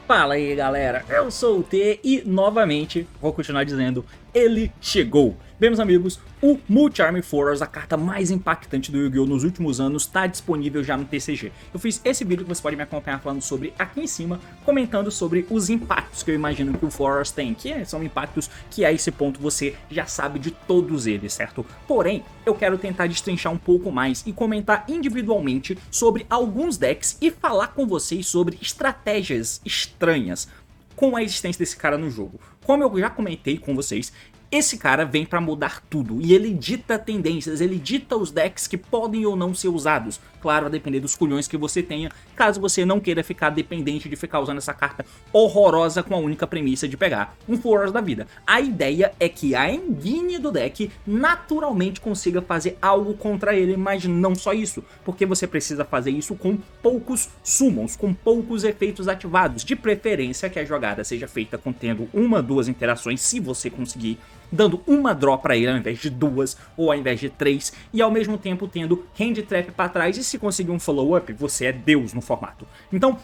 Fala aí galera, eu sou o T e novamente vou continuar dizendo, ele chegou! Bem meus amigos, o Multi-Army Force, a carta mais impactante do Yu-Gi-Oh! Nos últimos anos, está disponível já no TCG. Eu fiz esse vídeo que você pode me acompanhar falando sobre aqui em cima, comentando sobre os impactos que eu imagino que o Force tem, que são impactos que a esse ponto você já sabe de todos eles, certo? Porém, eu quero tentar destrinchar um pouco mais e comentar individualmente sobre alguns decks e falar com vocês sobre estratégias estranhas com a existência desse cara no jogo. Como eu já comentei com vocês, esse cara vem pra mudar tudo e ele dita tendências, ele dita os decks que podem ou não ser usados. Claro, a depender dos culhões que você tenha, caso você não queira ficar dependente de ficar usando essa carta horrorosa com a única premissa de pegar um Force da vida. A ideia é que a engine do deck naturalmente consiga fazer algo contra ele, mas não só isso, porque você precisa fazer isso com poucos summons, com poucos efeitos ativados, de preferência que a jogada seja feita contendo uma, duas interações, se você conseguir, dando uma draw pra ele ao invés de duas ou ao invés de três, e ao mesmo tempo tendo hand trap pra trás, e se conseguir um follow-up, você é Deus no formato. Então,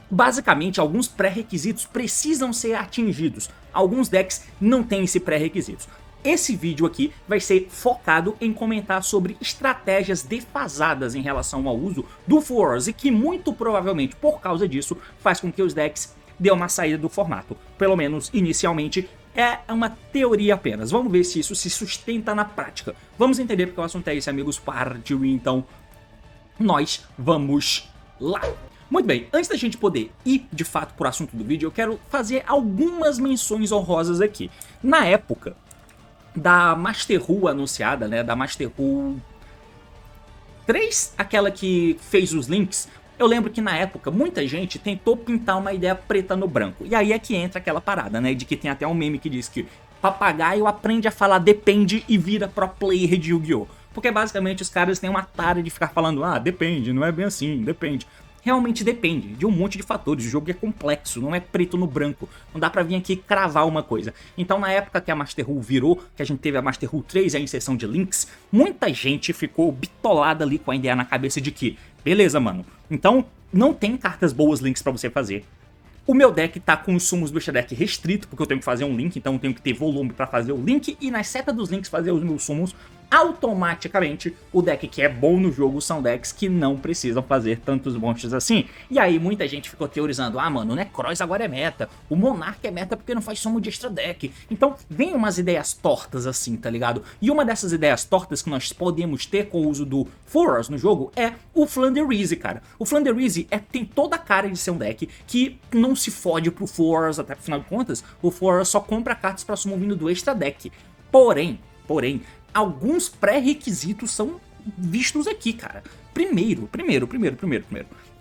basicamente, alguns pré-requisitos precisam ser atingidos. Alguns decks não têm esse pré-requisitos. Esse vídeo aqui vai ser focado em comentar sobre estratégias defasadas em relação ao uso do Force, e que muito provavelmente, por causa disso, faz com que os decks dê uma saída do formato. Pelo menos inicialmente, é uma teoria apenas. Vamos ver se isso se sustenta na prática. Vamos entender porque o assunto é esse, amigos. Partiu, então nós vamos lá. Muito bem, antes da gente poder ir de fato pro assunto do vídeo, eu quero fazer algumas menções honrosas aqui. Na época da Master Ru anunciada, né, da Master Ru 3, aquela que fez os links, eu lembro que na época muita gente tentou pintar uma ideia preta no branco. E aí é que entra aquela parada, né, de que tem até um meme que diz que papagaio aprende a falar depende e vira pro player de Yu-Gi-Oh! Porque basicamente os caras têm uma tara de ficar falando, ah, depende, não é bem assim, depende. Realmente depende de um monte de fatores, o jogo é complexo, não é preto no branco, não dá pra vir aqui cravar uma coisa. Então na época que a Master Ru virou, que a gente teve a Master Ru 3 e a inserção de links, muita gente ficou bitolada ali com a ideia na cabeça de que, beleza mano, então não tem cartas boas links pra você fazer. O meu deck tá com os sumos do extra deck restrito, porque eu tenho que fazer um link, então eu tenho que ter volume pra fazer o link, e nas setas dos links fazer os meus sumos. Automaticamente, o deck que é bom no jogo são decks que não precisam fazer tantos monstros assim. E aí muita gente ficou teorizando, ah mano, o Necroz agora é meta, o Monark é meta porque não faz sumo de extra deck. Então vem umas ideias tortas assim, tá ligado? E uma dessas ideias tortas que nós podemos ter com o uso do Force no jogo é o Flanderize, cara. O Flanderize tem toda a cara de ser um deck que não se fode pro Force, até afinal de contas, o Force só compra cartas pra sumo vindo do extra deck. Porém, alguns pré-requisitos são vistos aqui, cara. Primeiro.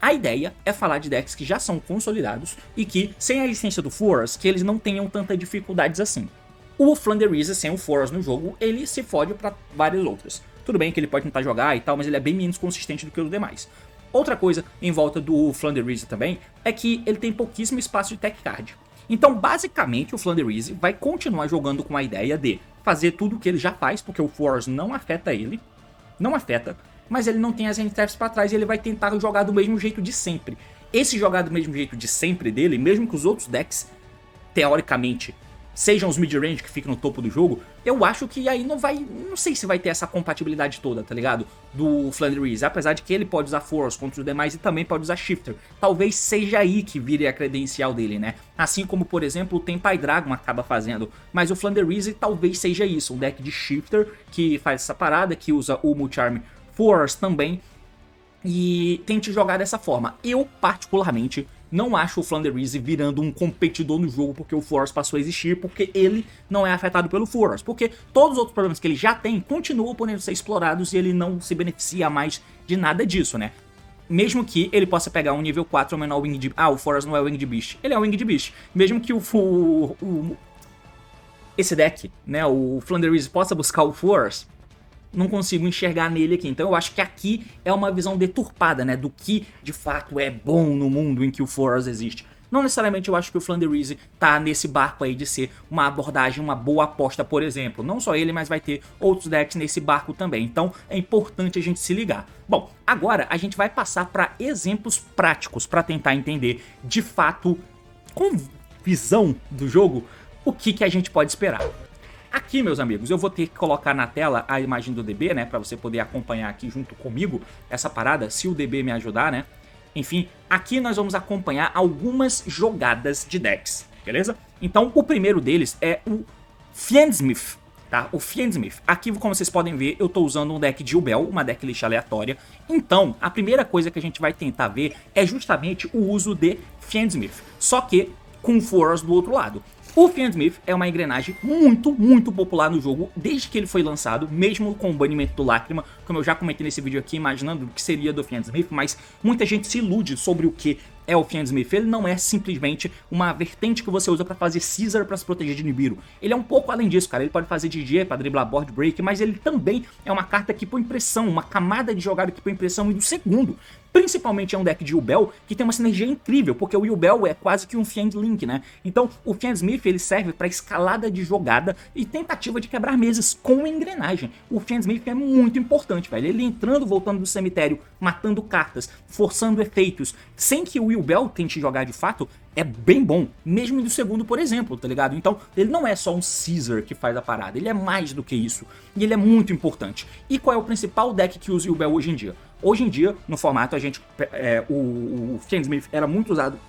A ideia é falar de decks que já são consolidados e que, sem a licença do Force, que eles não tenham tanta dificuldades assim. O Flanderize, sem o Force no jogo, ele se fode pra várias outras. Tudo bem que ele pode tentar jogar e tal, mas ele é bem menos consistente do que os demais. Outra coisa em volta do Flanderize também é que ele tem pouquíssimo espaço de tech card. Então, basicamente, o Flanderize vai continuar jogando com a ideia de fazer tudo o que ele já faz, porque o Force não afeta ele, mas ele não tem as handtraps pra trás e ele vai tentar jogar do mesmo jeito de sempre. Esse jogar do mesmo jeito de sempre dele, mesmo que os outros decks, teoricamente, sejam os mid-range que ficam no topo do jogo, eu acho que aí não sei se vai ter essa compatibilidade toda, tá ligado? Do Flanderize, apesar de que ele pode usar Force contra os demais e também pode usar Shifter. Talvez seja aí que vire a credencial dele, né? Assim como, por exemplo, o Tenpai Dragon acaba fazendo. Mas o Flanderize talvez seja isso, um deck de Shifter que faz essa parada, que usa o Multi-Army Force também, e tente jogar dessa forma. Eu, particularmente, não acho o Flanderize virando um competidor no jogo porque o Force passou a existir, porque ele não é afetado pelo Force, porque todos os outros problemas que ele já tem continuam podendo ser explorados e ele não se beneficia mais de nada disso, né? Mesmo que ele possa pegar um nível 4 ou menor Winged Beast. Ah, o Force não é Winged Beast. Ele é Winged Beast. Mesmo que esse deck, né, o Flanderize possa buscar o Force, não consigo enxergar nele aqui. Então eu acho que aqui é uma visão deturpada, né, do que de fato é bom no mundo em que o Force existe. Não necessariamente eu acho que o Flanderize tá nesse barco aí de ser uma abordagem, uma boa aposta, por exemplo. Não só ele, mas vai ter outros decks nesse barco também. Então é importante a gente se ligar. Bom, agora a gente vai passar para exemplos práticos para tentar entender de fato, com visão do jogo, o que a gente pode esperar. Aqui, meus amigos, eu vou ter que colocar na tela a imagem do DB, né, para você poder acompanhar aqui junto comigo essa parada, se o DB me ajudar, né. Enfim, aqui nós vamos acompanhar algumas jogadas de decks, beleza? Então, o primeiro deles é o Fiendsmith, tá? O Fiendsmith. Aqui, como vocês podem ver, eu tô usando um deck de Yubel, uma decklist aleatória. Então, a primeira coisa que a gente vai tentar ver é justamente o uso de Fiendsmith, só que com Force do outro lado. O Fiendsmith é uma engrenagem muito popular no jogo desde que ele foi lançado, mesmo com o banimento do Lágrima, como eu já comentei nesse vídeo aqui, imaginando o que seria do Fiendsmith, mas muita gente se ilude sobre o que é o Fiendsmith. Ele não é simplesmente uma vertente que você usa pra fazer Scissor pra se proteger de Nibiru. Ele é um pouco além disso, cara. Ele pode fazer GG pra driblar board break, mas ele também é uma carta que põe pressão, uma camada de jogada que põe pressão e do segundo. Principalmente é um deck de Yubel que tem uma sinergia incrível, porque o Yubel é quase que um Fiend Link, né? Então o Fiendsmith ele serve para escalada de jogada e tentativa de quebrar mesas com engrenagem. O Fiendsmith é muito importante, velho. Ele entrando, voltando do cemitério, matando cartas, forçando efeitos, sem que o Yubel tente jogar de fato, é bem bom, mesmo do segundo, por exemplo, tá ligado? Então, ele não é só um Caesar que faz a parada, ele é mais do que isso, e ele é muito importante. E qual é o principal deck que usa o Yubel hoje em dia? Hoje em dia, no formato, o Fiendsmith era muito usado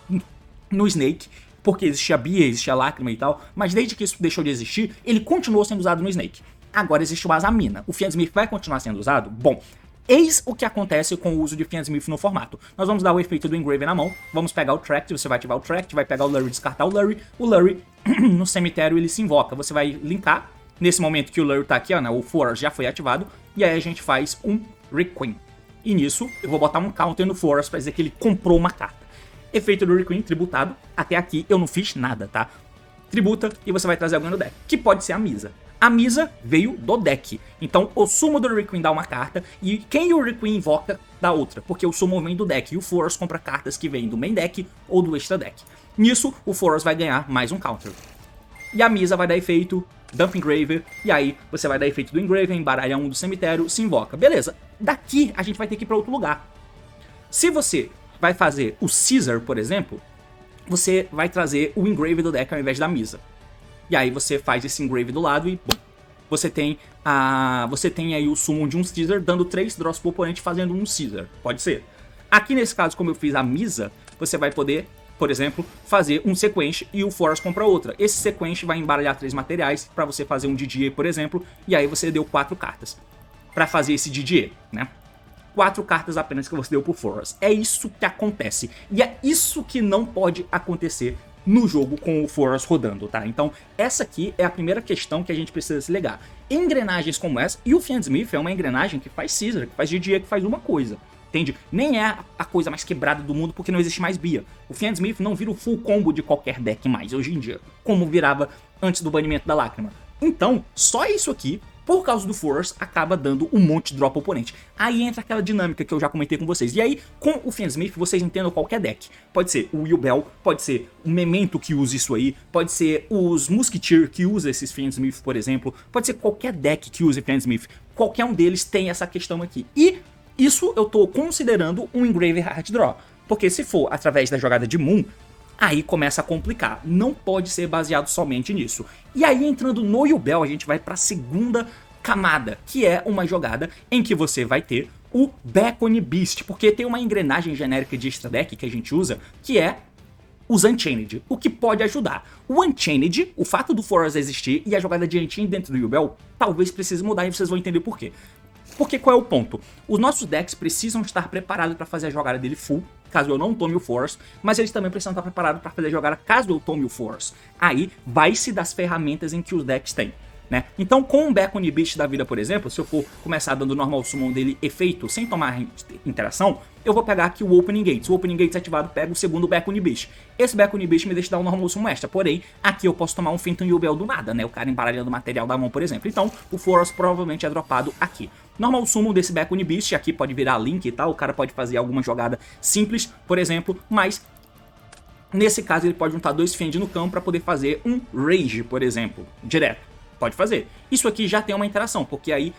no Snake, porque existia Bia, existia Lágrima e tal, mas desde que isso deixou de existir, ele continuou sendo usado no Snake. Agora existe o Azamina. O Fiendsmith vai continuar sendo usado? Bom, eis o que acontece com o uso de Fiendsmith no formato. Nós vamos dar o efeito do Engrave na mão, vamos pegar o Tract, você vai ativar o Tract, vai pegar o Lurry e descartar o Lurry no cemitério ele se invoca, você vai linkar, nesse momento que o Lurry tá aqui, ó, né, o Force já foi ativado, e aí a gente faz um Requiem. E nisso eu vou botar um counter no Force pra dizer que ele comprou uma carta. Efeito do Requiem tributado, até aqui eu não fiz nada, tá? Tributa e você vai trazer alguém no deck, que pode ser a Misa. A Misa veio do deck, então o sumo do Requiem dá uma carta e quem o Requiem invoca dá outra, porque o sumo vem do deck e o Force compra cartas que vêm do main deck ou do extra deck. Nisso o Force vai ganhar mais um counter. E a Misa vai dar efeito Dump Engraver, e aí você vai dar efeito do Engraver, embaralha um do cemitério, se invoca. Beleza, daqui a gente vai ter que ir pra outro lugar. Se você vai fazer o Caesar, por exemplo, você vai trazer o Engraver do deck ao invés da Misa. E aí você faz esse Engrave do lado e bom, você tem aí o summon de um Caesar dando 3 draws pro oponente fazendo um Caesar. Pode ser. Aqui nesse caso, como eu fiz a Misa, você vai poder, por exemplo, fazer um Sequence e o Force compra outra. Esse Sequence vai embaralhar 3 materiais para você fazer um DDA, por exemplo, e aí você deu 4 cartas para fazer esse DDA, né? 4 cartas apenas que você deu pro Force. É isso que acontece. E é isso que não pode acontecer no jogo com o Force rodando, tá? Então, essa aqui é a primeira questão que a gente precisa se ligar. Engrenagens como essa, e o Fiendsmith é uma engrenagem que faz Caesar, que faz DDA, que faz uma coisa, entende? Nem é a coisa mais quebrada do mundo porque não existe mais Bia. O Fiendsmith não vira o full combo de qualquer deck mais hoje em dia, como virava antes do banimento da Lágrima. Então, só isso aqui, por causa do Force, acaba dando um monte de drop ao oponente. Aí entra aquela dinâmica que eu já comentei com vocês. E aí, com o Fiendsmith, vocês entendam qualquer deck. Pode ser o Yubel, pode ser o Memento que usa isso aí, pode ser os Musketeer que usa esses Fiendsmith, por exemplo, pode ser qualquer deck que use Fiendsmith. Qualquer um deles tem essa questão aqui. E isso eu tô considerando um Engrave Hard Draw. Porque se for através da jogada de Moon, aí começa a complicar, não pode ser baseado somente nisso. E aí entrando no Yubel a gente vai para a segunda camada, que é uma jogada em que você vai ter o Beckoning Beast, porque tem uma engrenagem genérica de extra deck que a gente usa, que é os Unchained, o que pode ajudar. O Unchained, o fato do Force existir e a jogada de Unchained dentro do Yubel, talvez precise mudar e vocês vão entender por quê. Porque qual é o ponto? Os nossos decks precisam estar preparados para fazer a jogada dele full, caso eu não tome o Force, mas eles também precisam estar preparados para fazer a jogada caso eu tome o Force. Aí vai-se das ferramentas em que os decks têm, né? Então com um Beckoning Beast da vida, por exemplo, se eu for começar dando normal summon dele efeito sem tomar interação, eu vou pegar aqui o Opening Gates. O Opening Gates ativado pega o segundo Beckoning Beast. Esse Beckoning Beast me deixa dar um normal summon extra, porém aqui eu posso tomar um Phantom Yubel do nada, né? O cara embaralhando material da mão, por exemplo. Então o Force provavelmente é dropado aqui. Normal summon desse Beckoning Beast, aqui pode virar Link e tal, o cara pode fazer alguma jogada simples, por exemplo, mas Nesse caso, ele pode juntar 2 Fiend no campo para poder fazer um Rage, por exemplo, direto. Pode fazer. Isso aqui já tem uma interação, porque aí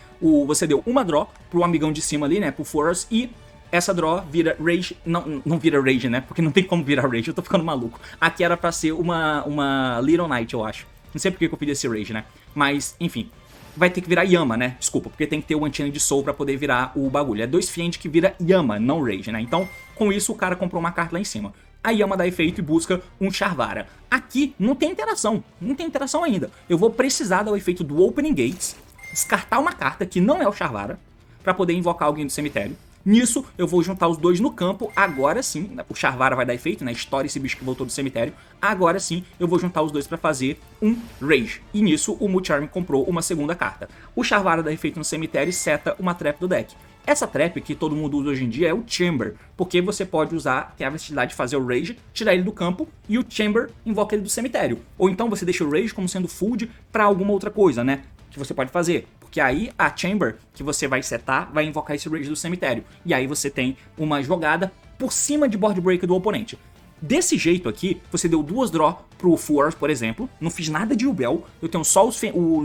você deu uma draw pro amigão de cima ali, né, pro Force, e essa draw vira Rage, não vira Rage, né, porque não tem como virar Rage, eu tô ficando maluco. Aqui era pra ser uma Little Knight, eu acho. Não sei porque que eu fiz esse Rage, né, mas, enfim. Vai ter que virar Yama, né? Desculpa, porque tem que ter o Unchained Soul pra poder virar o bagulho. É 2 Fiend que vira Yama, não Rage, né? Então, com isso, o cara comprou uma carta lá em cima. A Yama dá efeito e busca um Charvara. Aqui não tem interação, não tem interação ainda. Eu vou precisar dar o efeito do Opening Gates, descartar uma carta que não é o Charvara, pra poder invocar alguém do cemitério. Nisso, eu vou juntar os dois no campo, agora sim, o Charvara vai dar efeito, né, estoura esse bicho que voltou do cemitério, agora sim eu vou juntar os dois pra fazer um Rage. E nisso, o Mucharm comprou uma segunda carta. O Charvara dá efeito no cemitério e seta uma trap do deck. Essa trap que todo mundo usa hoje em dia é o Chamber, porque você pode usar, tem a versatilidade de fazer o Rage, tirar ele do campo e o Chamber invoca ele do cemitério. Ou então você deixa o Rage como sendo food pra alguma outra coisa, né, que você pode fazer. Porque aí a Chamber que você vai setar vai invocar esse Rage do cemitério. E aí você tem uma jogada por cima de board break do oponente. Desse jeito aqui, você deu 2 draw pro Force, por exemplo. Não fiz nada de Yubel. Eu tenho só os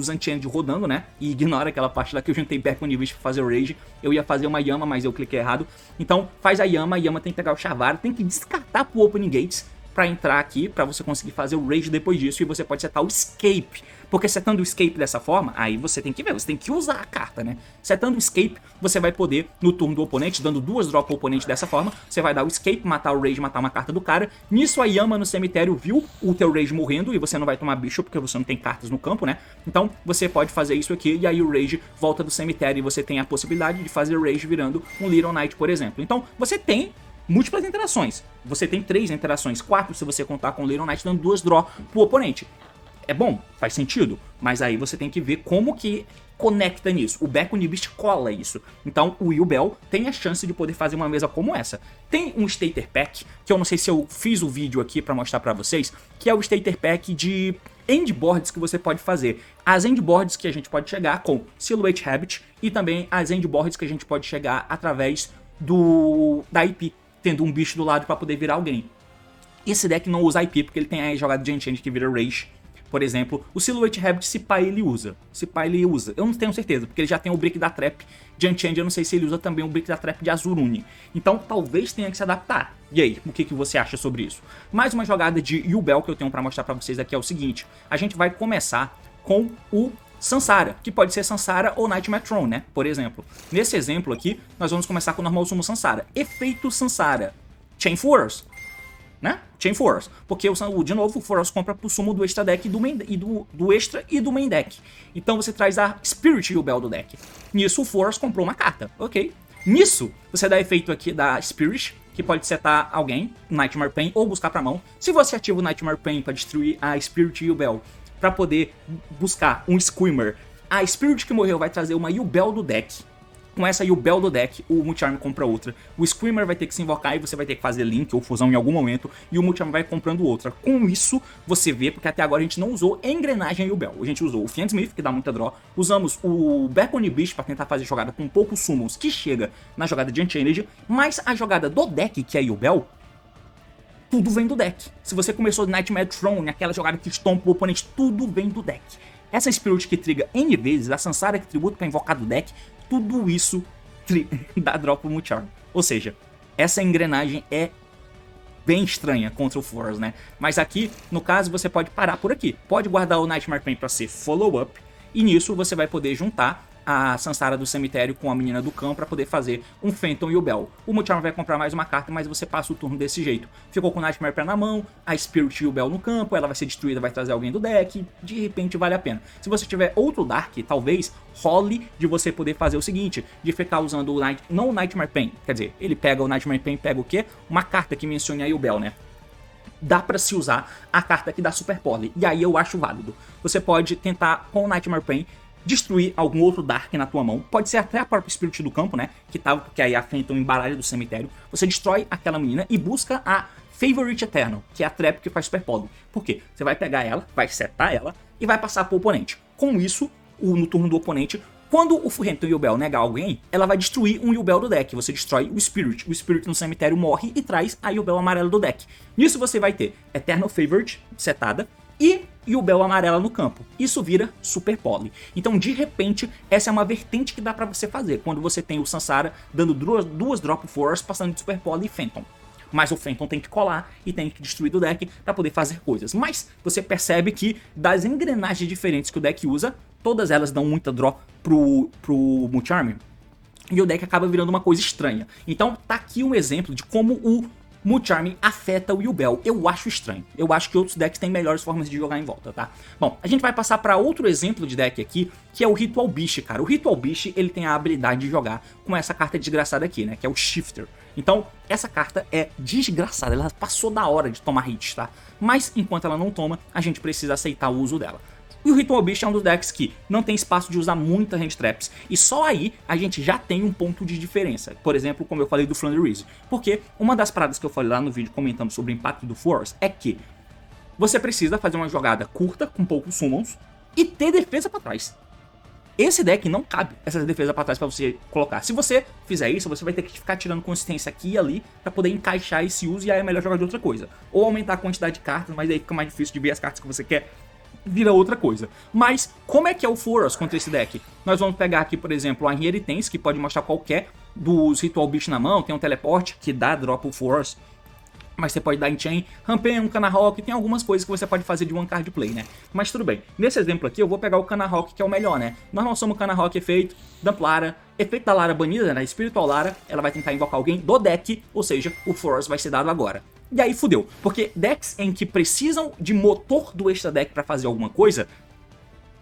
Unchained rodando, né? E ignora aquela parte lá que eu juntei Back Universe pra fazer o Rage. Eu ia fazer uma Yama, mas eu cliquei errado. Então faz a Yama tem que pegar o Charvara, tem que descartar pro Opening Gates pra entrar aqui, pra você conseguir fazer o Rage depois disso. E você pode setar o Escape. Porque setando o Escape dessa forma, aí você tem que ver, você tem que usar a carta, né? Setando o Escape, você vai poder, no turno do oponente, dando 2 draw pro oponente dessa forma, você vai dar o Escape, matar o Rage, matar uma carta do cara. Nisso a Yama no cemitério viu o teu Rage morrendo e você não vai tomar bicho porque você não tem cartas no campo, né? Então você pode fazer isso aqui e aí o Rage volta do cemitério e você tem a possibilidade de fazer o Rage virando um Little Knight, por exemplo. Então você tem múltiplas interações. Você tem 3 interações, 4 se você contar com o Little Knight, dando 2 draw pro oponente. É bom, faz sentido, mas aí você tem que ver como que conecta nisso. O Back Universe cola isso. Então o Yubel tem a chance de poder fazer uma mesa como essa. Tem um Starter Pack, que eu não sei se eu fiz o vídeo aqui pra mostrar pra vocês, que é o Starter Pack de endboards que você pode fazer. As endboards que a gente pode chegar com Silhouette Habit e também as endboards que a gente pode chegar através da IP, tendo um bicho do lado pra poder virar alguém. Esse deck não usa IP porque ele tem a jogada de Enchant que vira Rage. Por exemplo, o Silhouette Habit, se pá ele usa. Se pá ele usa. Eu não tenho certeza, porque ele já tem o Brick da Trap de Unchained. Eu não sei se ele usa também o Brick da Trap de Azurune. Então talvez tenha que se adaptar. E aí, o que você acha sobre isso? Mais uma jogada de Yubel que eu tenho pra mostrar pra vocês aqui é o seguinte. A gente vai começar com o Sansara, que pode ser Sansara ou Nightmare Throne, né? Por exemplo. Nesse exemplo aqui, nós vamos começar com o normal sumo Sansara. Efeito Sansara. Chain Force. Né? Chain Force, porque de novo o Force compra pro sumo do extra deck do extra e do main deck. Então você traz a Spirit Yubel do deck. Nisso o Force comprou uma carta, ok? Nisso você dá efeito aqui da Spirit, que pode setar alguém, Nightmare Pain, ou buscar pra mão. Se você ativa o Nightmare Pain para destruir a Spirit Yubel, para poder buscar um Screamer, a Spirit que morreu vai trazer uma Yubel do deck. Com essa Yubel do deck, o Mucharm compra outra. O Screamer vai ter que se invocar e você vai ter que fazer link ou fusão em algum momento. E o Mucharm vai comprando outra. Com isso, você vê, porque até agora a gente não usou engrenagem Yubel. A gente usou o Fiendsmith, que dá muita draw. Usamos o Beacon Beast para tentar fazer jogada com poucos summons, que chega na jogada de Unchained. Mas a jogada do deck, que é Yubel, tudo vem do deck. Se você começou Nightmare Throne, aquela jogada que estompa o oponente, tudo vem do deck. Essa Spirit que triga N vezes, a Sansara que tributa para invocar do deck, tudo isso dá drop pro Mucharm. Ou seja, essa engrenagem é bem estranha contra o Force, né? Mas aqui, no caso, você pode parar por aqui. Pode guardar o Nightmare Pain para ser follow-up. E nisso você vai poder juntar a Sansara do cemitério com a menina do cão para poder fazer um Phantom Yubel. O Mucharm vai comprar mais uma carta, mas você passa o turno desse jeito. Ficou com o Nightmare Pain na mão, a Spirit Yubel no campo, ela vai ser destruída, vai trazer alguém do deck, de repente vale a pena. Se você tiver outro Dark, talvez role de você poder fazer o seguinte, de ficar usando não o Nightmare Pain, quer dizer, ele pega o Nightmare Pain, pega o quê? Uma carta que mencione a Yubel, né? Dá pra se usar a carta que dá Super Poly, e aí eu acho válido. Você pode tentar, com o Nightmare Pain, destruir algum outro Dark na tua mão. Pode ser até a própria Spirit do campo, né? Que tava, porque aí a Phantom embaralha do cemitério. Você destrói aquela menina e busca a Favorite Eternal, que é a trap que faz Super Poly. Por quê? Você vai pegar ela, vai setar ela e vai passar pro oponente. Com isso, no turno do oponente, Quando o Hampton Yubel negar alguém, ela vai destruir um Yubel do deck. Você destrói o Spirit no cemitério morre e traz a Yubel amarela do deck. Nisso você vai ter Eternal Favorite setada e Yubel amarela no campo. Isso vira Super Poly. Então, de repente, essa é uma vertente que dá pra você fazer, quando você tem o Sansara dando duas Drop Force, passando de Super Poly e Phantom. Mas o Phantom tem que colar e tem que destruir do deck para poder fazer coisas. Mas você percebe que das engrenagens diferentes que o deck usa, todas elas dão muita draw pro Mucharm. E o deck acaba virando uma coisa estranha. Então tá aqui um exemplo de como o Mucharm afeta o Yubel. Eu acho estranho. Eu acho que outros decks têm melhores formas de jogar em volta, tá? Bom, a gente vai passar para outro exemplo de deck aqui, que é o Ritual Beast, cara. O Ritual Beast, ele tem a habilidade de jogar com essa carta desgraçada aqui, né? Que é o Shifter. Então, essa carta é desgraçada. Ela passou da hora de tomar hits, tá? Mas, enquanto ela não toma, a gente precisa aceitar o uso dela. E o Ritual Beast é um dos decks que não tem espaço de usar muita hand traps, e só aí a gente já tem um ponto de diferença. Por exemplo, como eu falei do Flandreese. Porque uma das paradas que eu falei lá no vídeo comentando sobre o impacto do Force é que você precisa fazer uma jogada curta, com poucos summons, e ter defesa pra trás. Esse deck não cabe essa defesa pra trás pra você colocar. Se você fizer isso, você vai ter que ficar tirando consistência aqui e ali pra poder encaixar esse uso, e aí é melhor jogar de outra coisa. Ou aumentar a quantidade de cartas, mas aí fica mais difícil de ver as cartas que você quer, vira outra coisa. Mas como é que é o Force contra esse deck? Nós vamos pegar aqui, por exemplo, a Inheritance, que pode mostrar qualquer dos Ritual Beast na mão. Tem um teleporte que dá drop o Force, mas você pode dar Enchain, Rampen, um Canarock, tem algumas coisas que você pode fazer de one card play, né? Mas tudo bem. Nesse exemplo aqui eu vou pegar o Canarock, que é o melhor, né? Nós não somos Canarock efeito, Dump Lara, efeito da Lara banida, né? Spiritual Lara, ela vai tentar invocar alguém do deck, ou seja, o Force vai ser dado agora. E aí fudeu, porque decks em que precisam de motor do extra deck pra fazer alguma coisa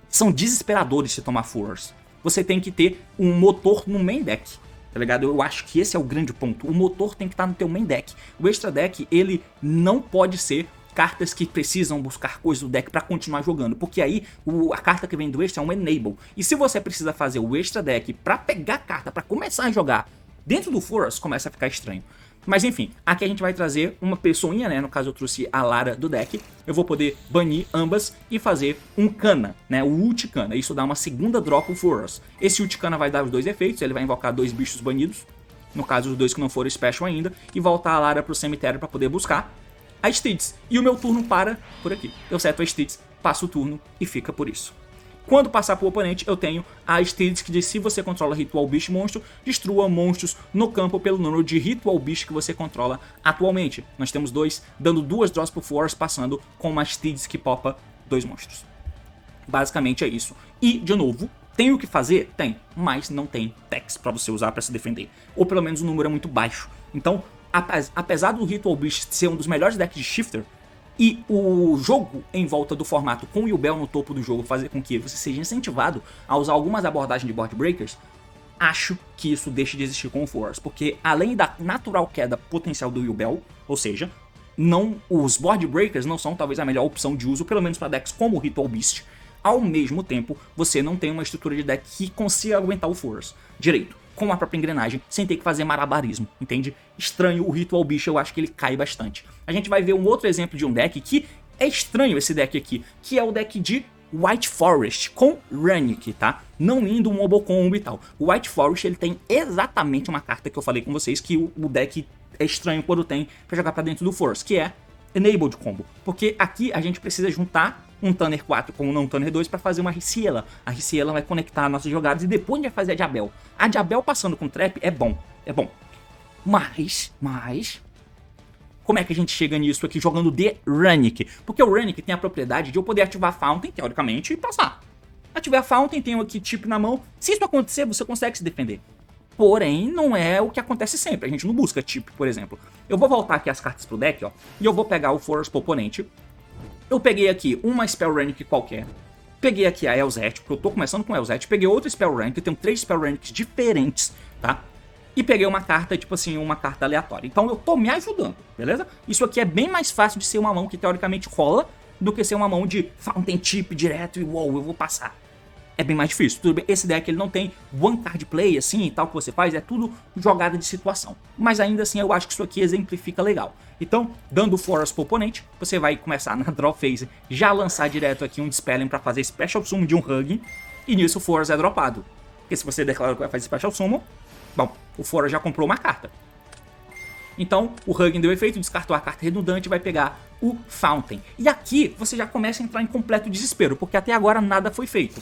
são desesperadores de tomar Force. Você tem que ter um motor no main deck, tá ligado? Eu acho que esse é o grande ponto. O motor tem que estar no teu main deck. O extra deck, ele não pode ser cartas que precisam buscar coisas do deck pra continuar jogando, porque aí a carta que vem do extra é um enable. E se você precisa fazer o extra deck pra pegar a carta, pra começar a jogar dentro do Force, começa a ficar estranho. Mas enfim, aqui a gente vai trazer uma pessoinha, né? No caso eu trouxe a Lara do deck. Eu vou poder banir ambas e fazer um Cana, né? O Ult Cana. Isso dá uma segunda drop Force. Esse Ult Cana vai dar os dois efeitos. Ele vai invocar dois bichos banidos, no caso os dois que não foram special ainda, e voltar a Lara pro cemitério para poder buscar a Steeds. E o meu turno para por aqui. Eu seto a Steeds, passo o turno e fica por isso. Quando passar para o oponente, eu tenho a Steeds que diz: se você controla Ritual Beast monstro, destrua monstros no campo pelo número de Ritual Beast que você controla atualmente. Nós temos dois, dando duas draws pro Force, passando com uma Steeds que popa dois monstros. Basicamente é isso. E, de novo, tem o que fazer? Tem, mas não tem decks para você usar para se defender. Ou pelo menos o número é muito baixo. Então, apesar do Ritual Beast ser um dos melhores decks de Shifter, e o jogo em volta do formato com o Yubel no topo do jogo fazer com que você seja incentivado a usar algumas abordagens de board breakers, acho que isso deixa de existir com o Force, porque além da natural queda potencial do Yubel, ou seja, os board breakers não são talvez a melhor opção de uso, pelo menos para decks como o Ritual Beast. Ao mesmo tempo, você não tem uma estrutura de deck que consiga aguentar o Force direito, com a própria engrenagem, sem ter que fazer malabarismo, entende? Estranho, o Ritual Beast eu acho que ele cai bastante. A gente vai ver um outro exemplo de um deck que é estranho esse deck aqui, que é o deck de White Forest com Runic, tá? Não indo um Obocombo e tal. O White Forest, ele tem exatamente uma carta que eu falei com vocês que o deck é estranho quando tem pra jogar pra dentro do Force, que é Enabled Combo. Porque aqui a gente precisa juntar um Tanner 4 com um Tanner 2 para fazer uma Riciela. A Riciela vai conectar nossas jogadas e depois a gente vai fazer a Diabel. A Diabel passando com Trap é bom, é bom. Mas, como é que a gente chega nisso aqui jogando de Runic? Porque o Runic tem a propriedade de eu poder ativar Fountain, teoricamente, e passar. Ativar Fountain, tenho aqui Chip na mão. Se isso acontecer, você consegue se defender. Porém, não é o que acontece sempre. A gente não busca Chip, por exemplo. Eu vou voltar aqui as cartas pro deck, ó, e eu vou pegar o Force pro oponente. Eu peguei aqui uma Spell Runic qualquer. Peguei aqui a Elzeth, porque eu tô começando com Elzeth. Peguei outra Spell Runic, eu tenho 3 Spell Runics diferentes, tá? E peguei uma carta, tipo assim, uma carta aleatória. Então eu tô me ajudando, beleza? Isso aqui é bem mais fácil de ser uma mão que teoricamente rola do que ser uma mão de Fountain Chip direto e uou, eu vou passar. É bem mais difícil. Tudo bem, esse deck ele não tem one card play assim e tal que você faz, é tudo jogada de situação. Mas ainda assim eu acho que isso aqui exemplifica legal. Então, dando Force pro oponente, você vai começar na draw phase, já lançar direto aqui um Dispelling para fazer Special Summon de um Hugging, e nisso o Force é dropado. porque se você declara que vai fazer Special Summon, bom, o Fora já comprou uma carta. Então, o Hugging deu efeito, descartou a carta redundante e vai pegar o Fountain. E aqui, você já começa a entrar em completo desespero, porque até agora nada foi feito.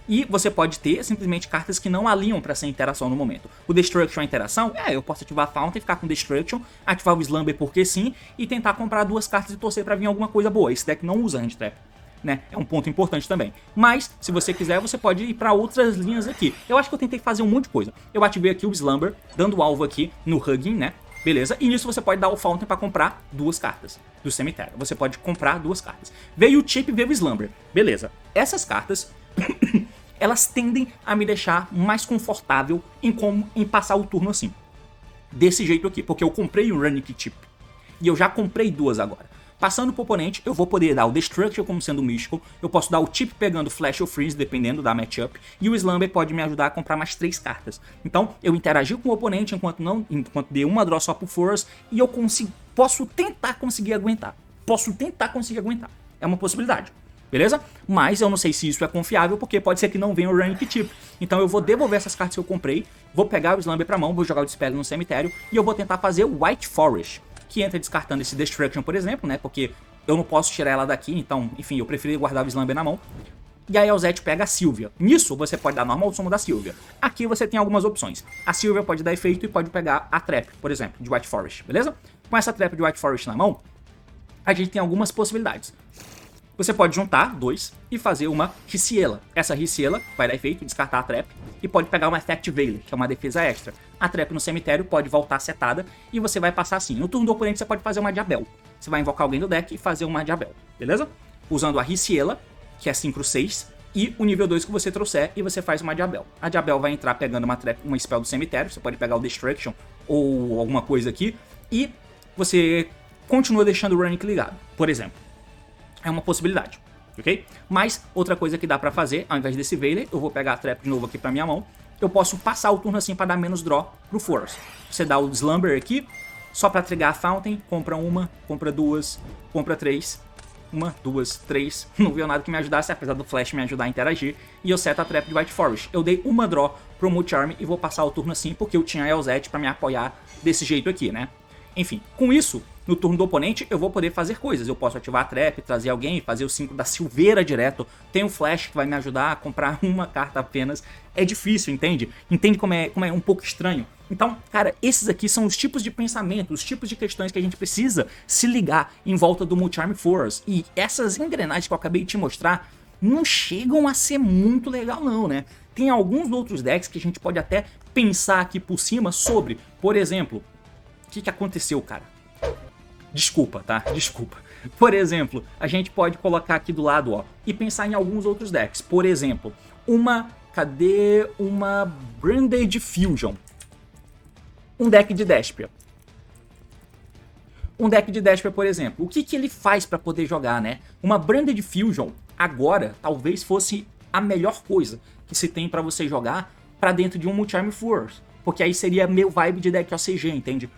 E você pode ter simplesmente cartas que não alinham para essa interação no momento. O Destruction é interação? Eu posso ativar a Fountain, ficar com Destruction, ativar o Slumber porque sim, e tentar comprar 2 cartas e torcer para vir alguma coisa boa. Esse deck não usa Hand Trap, né? É um ponto importante também. Mas, se você quiser, você pode ir para outras linhas aqui. Eu acho que eu tentei fazer um monte de coisa. Eu ativei aqui o Slumber, dando alvo aqui no Hugging, né? Beleza? E nisso você pode dar o Fountain para comprar 2 cartas do cemitério. Você pode comprar 2 cartas. Veio o Chip e veio o Slumber. Beleza. Essas cartas... elas tendem a me deixar mais confortável em passar o turno assim. Desse jeito aqui, porque eu comprei o Runic Chip. E eu já comprei 2 agora. Passando pro oponente, eu vou poder dar o Destruction como sendo místico. Eu posso dar o Chip pegando Flash ou Freeze, dependendo da matchup. E o Slumber pode me ajudar a comprar mais 3 cartas. Então, eu interagir com o oponente enquanto dê uma draw só pro Force. E eu posso tentar conseguir aguentar. É uma possibilidade. Beleza? Mas eu não sei se isso é confiável, porque pode ser que não venha o Runic Chip. Então eu vou devolver essas cartas que eu comprei, vou pegar o Slumber pra mão, vou jogar o Dispel no cemitério e eu vou tentar fazer o White Forest, que entra descartando esse Destruction, por exemplo, né? Porque eu não posso tirar ela daqui, então, enfim, eu preferi guardar o Slumber na mão. E aí a Elzette pega a Sylvia. Nisso você pode dar normal summon da Sylvia. Aqui você tem algumas opções. A Sylvia pode dar efeito e pode pegar a Trap, por exemplo, de White Forest, beleza? Com essa Trap de White Forest na mão, a gente tem algumas possibilidades. Você pode juntar 2 e fazer uma Riciela. Essa Riciela vai dar efeito, descartar a Trap, e pode pegar uma Effect Veiler, que é uma defesa extra. A Trap no cemitério pode voltar setada e você vai passar assim. No turno do oponente você pode fazer uma Diabel. Você vai invocar alguém do deck e fazer uma Diabel, beleza? Usando a Riciela, que é 5/6, e o nível 2 que você trouxer e você faz uma Diabel. A Diabel vai entrar pegando uma spell do cemitério, você pode pegar o Destruction ou alguma coisa aqui, e você continua deixando o Runic ligado, por exemplo. É uma possibilidade, ok? Mas outra coisa que dá pra fazer, ao invés desse Veiler, eu vou pegar a Trap de novo aqui pra minha mão. Eu posso passar o turno assim pra dar menos draw pro Force. Você dá o Slumber aqui, só pra trigar a Fountain, compra 1, compra 2, compra 3. 1, 2, 3. Não viu nada que me ajudasse, apesar do Flash me ajudar a interagir. E eu seto a Trap de White Forest. Eu dei uma draw pro Multi-Arm e vou passar o turno assim, porque eu tinha a Elzette pra me apoiar desse jeito aqui, né? Enfim, com isso, no turno do oponente, eu vou poder fazer coisas. Eu posso ativar a Trap, trazer alguém, fazer o 5 da Silveira direto. Tem o Flash que vai me ajudar a comprar uma carta apenas. É difícil, entende? Entende como é um pouco estranho? Então, cara, esses aqui são os tipos de pensamento, os tipos de questões que a gente precisa se ligar em volta do Multi-Arm Force. E essas engrenagens que eu acabei de te mostrar não chegam a ser muito legal não, né? Tem alguns outros decks que a gente pode até pensar aqui por cima sobre, por exemplo... O que aconteceu, cara? Desculpa, tá? Desculpa. Por exemplo, a gente pode colocar aqui do lado, ó, e pensar em alguns outros decks. Por exemplo, cadê uma Branded Fusion? Um deck de Despia. Um deck de Despia, por exemplo. O que ele faz pra poder jogar, né? Uma Branded Fusion, agora, talvez fosse a melhor coisa que se tem pra você jogar pra dentro de um Multi-Arm Force. Porque aí seria meu vibe de deck OCG, entende?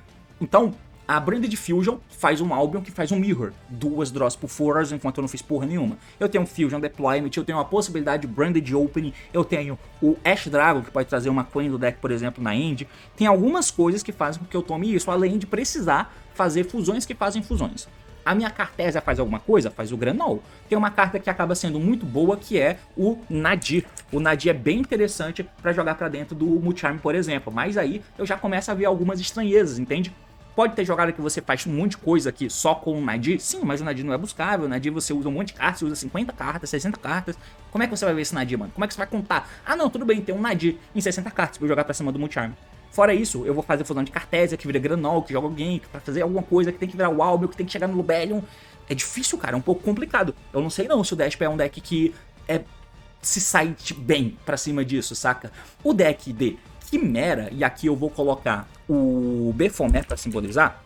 Então, a Branded Fusion faz um Albion que faz um Mirror. 2 draws por Force, enquanto eu não fiz porra nenhuma. Eu tenho um Fusion Deployment, eu tenho a possibilidade de Branded Opening, eu tenho o Ash Dragon, que pode trazer uma Queen do deck, por exemplo, na End. Tem algumas coisas que fazem com que eu tome isso, além de precisar fazer fusões que fazem fusões. A minha Cartesia faz alguma coisa? Faz o Granol. Tem uma carta que acaba sendo muito boa, que é o Nadir. O Nadir é bem interessante pra jogar pra dentro do Multi-Arm, por exemplo. Mas aí eu já começo a ver algumas estranhezas, entende? Pode ter jogada que você faz um monte de coisa aqui só com o Nadir? Sim, mas o Nadir não é buscável. O Nadir você usa um monte de cartas, você usa 50 cartas, 60 cartas. Como é que você vai ver esse Nadir, mano? Como é que você vai contar? Ah, não, tudo bem, tem um Nadir em 60 cartas pra eu jogar pra cima do Multi-Arm. Fora isso, eu vou fazer fusão de Cartesia, que vira Granol, que joga alguém, pra fazer alguma coisa, que tem que virar o Albion, que tem que chegar no Lubellion. É difícil, cara, é um pouco complicado. Eu não sei não se o Despia é um deck que se sai bem pra cima disso, saca? O deck de Quimera, e aqui eu vou colocar o Baphomet pra simbolizar.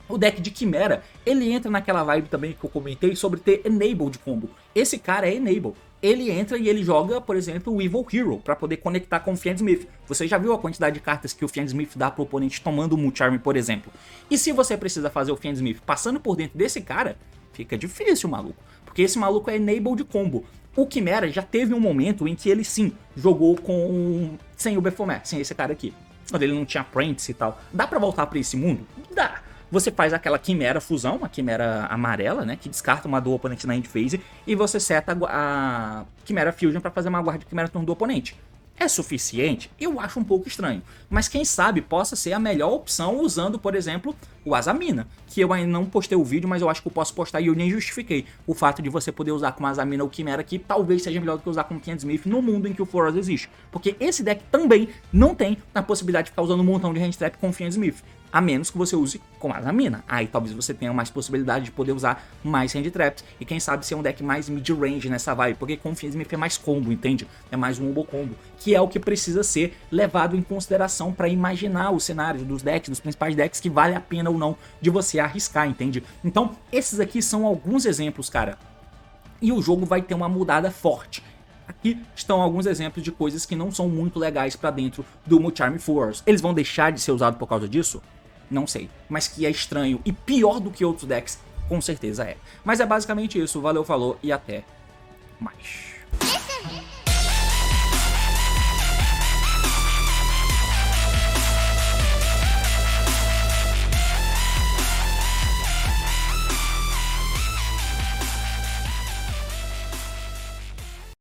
O deck de Quimera, ele entra naquela vibe também que eu comentei sobre ter Enable de combo. Esse cara é Enable. Ele entra e ele joga, por exemplo, o Evil Hero para poder conectar com o Fiendsmith. Você já viu a quantidade de cartas que o Fiendsmith dá pro oponente tomando o Multi-Arm, por exemplo. E se você precisa fazer o Fiendsmith passando por dentro desse cara, fica difícil, maluco. Porque esse maluco é enable de combo. O Chimera já teve um momento em que ele sim jogou sem o Baphomet, sem esse cara aqui. Quando ele não tinha Prentice e tal. Dá pra voltar pra esse mundo? Dá. Você faz aquela Chimera fusão, uma Chimera amarela, né? Que descarta uma do oponente na end phase. E você seta a Chimera Fusion pra fazer uma guarda de Chimera turno do oponente. É suficiente? Eu acho um pouco estranho. Mas quem sabe possa ser a melhor opção usando, por exemplo, o Azamina. Que eu ainda não postei o vídeo, mas eu acho que eu posso postar e eu nem justifiquei. O fato de você poder usar com Azamina ou Chimera aqui talvez seja melhor do que usar com Ken Smith no mundo em que o Foros existe. Porque esse deck também não tem a possibilidade de ficar usando um montão de hand trap com Ken Smith. A menos que você use com Azamina. Aí talvez você tenha mais possibilidade de poder usar mais hand traps. E quem sabe ser um deck mais mid-range nessa vibe. Porque com Ken Smith é mais combo, entende? É mais um combo. Que é o que precisa ser levado em consideração para imaginar os cenários dos decks, dos principais decks, que vale a pena ou não de você arriscar, entende? Então, esses aqui são alguns exemplos, cara. E o jogo vai ter uma mudada forte. Aqui estão alguns exemplos de coisas que não são muito legais pra dentro do Mucharm Force. Eles vão deixar de ser usados por causa disso? Não sei. Mas que é estranho e pior do que outros decks, com certeza é. Mas é basicamente isso. Valeu, falou e até mais.